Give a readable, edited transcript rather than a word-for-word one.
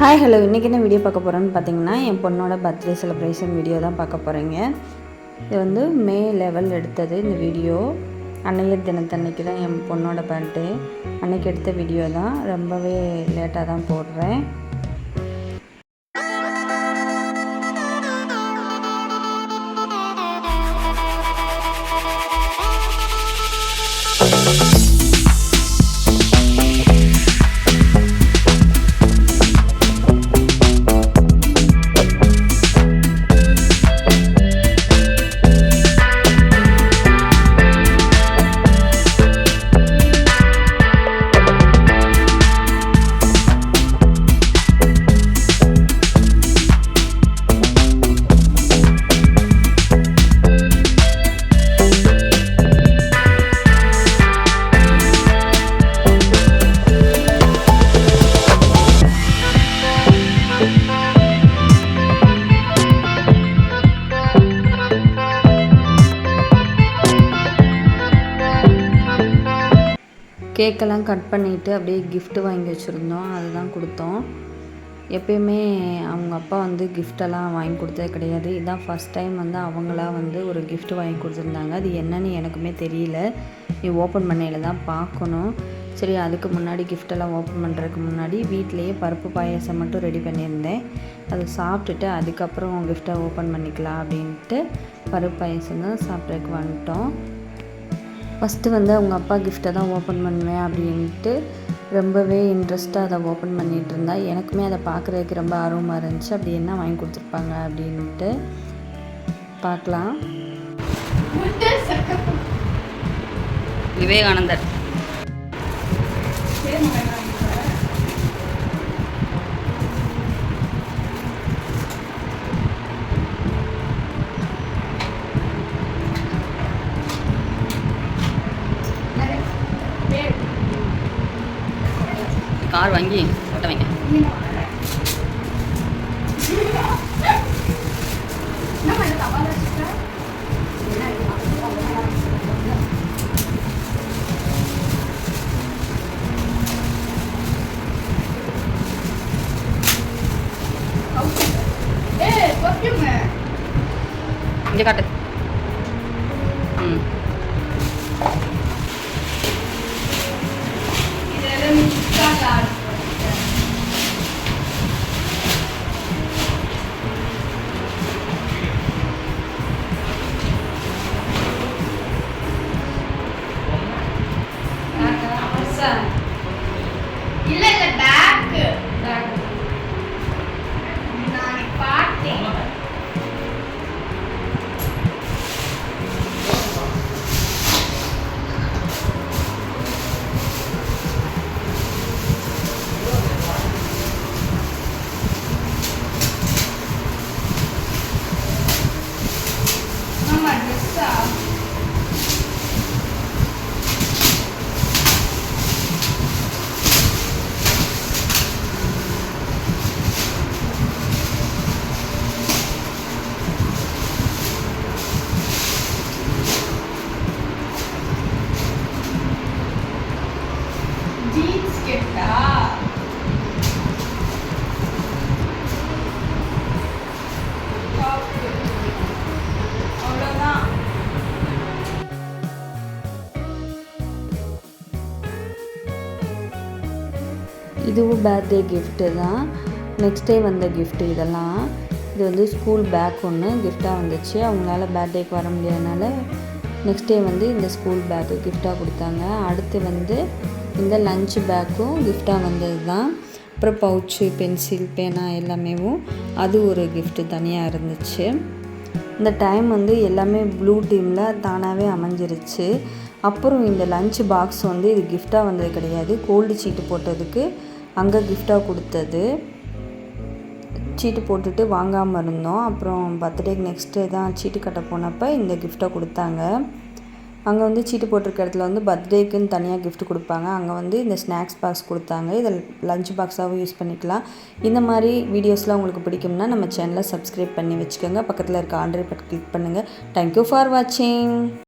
Hi hello, இன்றைக்கி என்ன video பார்க்க போகிறோன்னு பார்த்தீங்கன்னா, என் பொண்ணோட பர்த்டே செலிப்ரேஷன் வீடியோ தான் பார்க்க போகிறீங்க. இது வந்து மே 11 எடுத்தது இந்த வீடியோ. அன்னையர் தினத்தன்னைக்கு தான் என் பொண்ணோட பர்த்டே. அன்றைக்கி எடுத்த வீடியோ தான். ரொம்பவே லேட்டாக தான் போடுறேன். கேக்கெல்லாம் கட் பண்ணிவிட்டு அப்படியே கிஃப்ட்டு வாங்கி வச்சுருந்தோம். அதுதான் கொடுத்தோம். எப்பயுமே அவங்க அப்பா வந்து கிஃப்டெல்லாம் வாங்கி கொடுத்தது கிடையாது. இதுதான் ஃபஸ்ட் டைம் வந்து அவங்களா வந்து ஒரு கிஃப்ட் வாங்கி கொடுத்துருந்தாங்க. அது என்னன்னு எனக்குமே தெரியல. நீ ஓப்பன் பண்ணையில் தான் பார்க்கணும். சரி, அதுக்கு முன்னாடி கிஃப்டெல்லாம் ஓப்பன் பண்ணுறதுக்கு முன்னாடி வீட்டிலையே பருப்பு பாயாசம் மட்டும் ரெடி பண்ணியிருந்தேன். அதை சாப்பிட்டுட்டு அதுக்கப்புறம் கிஃப்ட்டை ஓப்பன் பண்ணிக்கலாம் அப்படின்ட்டு பருப்பு பாயாசம் தான் சாப்பிட்றதுக்கு வந்துட்டோம். ஃபஸ்ட்டு வந்து அவங்க அப்பா கிஃப்ட்டை தான் ஓப்பன் பண்ணுவேன் அப்படின்ட்டு ரொம்பவே இன்ட்ரெஸ்ட்டாக அதை ஓப்பன் பண்ணிகிட்டு இருந்தா. எனக்குமே அதை பார்க்குறதுக்கு ரொம்ப ஆர்வமாக இருந்துச்சு. அப்படி என்ன வாங்கி கொடுத்துருப்பாங்க அப்படின்ட்டு பார்க்கலாம். விவேகானந்தர் கார் வாங்கி ஓட்ட வைங்க. இங்கே காட்டு. இல்ல இல்ல பேக் நான் பார்த்தேன். மாமா ட்ரெஸ்ஸா ஜீன்ஸ் கேட்டா அவ்வளோதான். இதுவும் பர்த்டே கிஃப்ட்டு தான். நெக்ஸ்ட் டே வந்த கிஃப்ட்டு இதெல்லாம். இது வந்து ஸ்கூல் பேக் ஒன்று கிஃப்டாக வந்துச்சு. அவங்களால பர்த்டேக்கு வர முடியாதனால நெக்ஸ்ட் டே வந்து இந்த ஸ்கூல் பேக்கு கிஃப்டாக கொடுத்தாங்க. அடுத்து வந்து இந்த லஞ்ச் பேக்கும் கிஃப்டாக வந்தது தான். அப்புறம் பவுச்சு, பென்சில், பேனா எல்லாமேவும் அது ஒரு கிஃப்ட்டு தனியாக இருந்துச்சு. இந்த டைம் வந்து எல்லாமே ப்ளூ டீமில் தானாகவே அமைஞ்சிருச்சு. அப்புறம் இந்த லஞ்ச் பாக்ஸ் வந்து இது கிஃப்டாக வந்தது கிடையாது. கோல்டு சீட்டு போட்டதுக்கு அங்கே கிஃப்டாக கொடுத்தது. சீட்டு போட்டுட்டு வாங்காமல் இருந்தோம். அப்புறம் பர்த்டேக்கு நெக்ஸ்ட் டே தான் சீட்டு கட்ட போனப்போ இந்த கிஃப்ட்டை கொடுத்தாங்க. அங்கே வந்து சீட்டு போட்டிருக்க இடத்துல வந்து பர்த்டேக்குன்னு தனியாக கிஃப்ட் கொடுப்பாங்க. அங்கே வந்து இந்த ஸ்நாக்ஸ் பாக்ஸ் கொடுத்தாங்க. இதை லஞ்ச் பாக்ஸாகவும் யூஸ் பண்ணிக்கலாம். இந்த மாதிரி வீடியோஸ்லாம் உங்களுக்கு பிடிக்கும்னா நம்ம சேனலை சப்ஸ்கிரைப் பண்ணி வச்சுக்கோங்க. பக்கத்தில் இருக்க ஆண்ட்ராய்ட் பட்டன் கிளிக் பண்ணுங்கள். தேங்க்யூ ஃபார் வாட்சிங்.